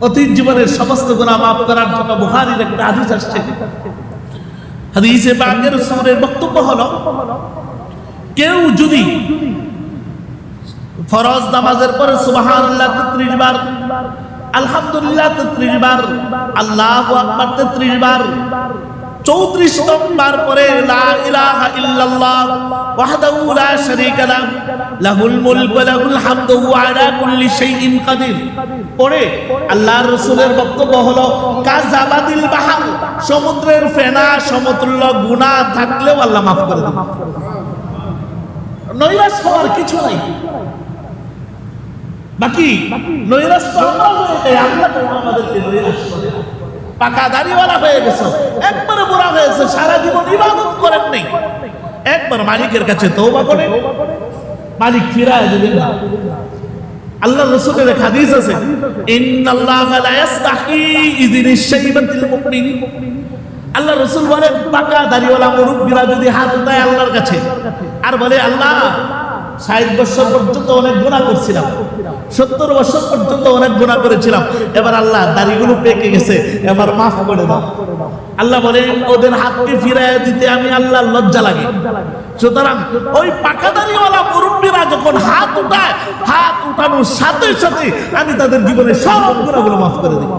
অতীত জীবনের সমস্ত গুনাহ মাফ করার জন্য বুখারীর একটা হাদিস আসছে। হাদিসে পাকের রাসূলের বক্তব্য হলো, কেউ যদি ফরজ নামাজের পরে সুবহানাল্লাহ 33 বার, আলহামদুলিল্লাহ 33 বার, আল্লাহু আকবার 33 বার, 34 বার পরে লা ইলাহা ইল্লাল্লাহ ওয়াহদাহু লা শারীকা লাহু লাহুল মুলকু ওয়া লাহুল হামদু ওয়া আলা কুল্লি শাইইন কাদির পড়ে আল্লাহর রাসূলের বক্তব্য হলো, কাযাবাদিল বাহর, সমুদ্রের ফেনা সমতুল্য গুনাহ থাকলেও আল্লাহ মাফ করে দেন। নৈরাশ হওয়ার কিছু নাই। বাকি নৈরাশ তো আমরা হয়ে যাই, আল্লাহ আমাদেরকে নৈরাশ করে। পাকা দাড়িওয়ালা হয়ে গেছে, একবারে বুড়া হয়েছে, সারা জীবন ইবাদত করেন নাই, একবার মালিকের কাছে তওবা করেন, মালিক ফিরায় দিবেন না। আল্লাহ রাসূলের এক হাদিস আছে, ইন্নাল্লাহা লা ইস্তাহি ইযিনিশ শাইবাতিল মুমিন। আল্লাহ রাসূল বলেন, পাকা দাড়িওয়ালা মুরব্বিরা যদি হাত উঠায় আল্লাহর কাছে আর বলে, আল্লাহ 60 বছর পর্যন্ত অনেক গুনাহ করছিলাম, 70 বছর পর্যন্ত অনেক গুনাহ করেছিলাম, এবার আল্লাহ দাড়িগুলো পেকে গেছে, এবার মাফ করে দাও। আল্লাহ বলেন, ওদের হাতকে ফিরাইয়া দিতে আমি আল্লাহর লজ্জা লাগে। সুতরাং ওই পাকা দাড়িওয়ালা মুরব্বিরা যখন হাত উঠায়, হাত উঠানোর সাথে সাথে আমি তাদের জীবনের সব গুনাহগুলো মাফ করে দিই।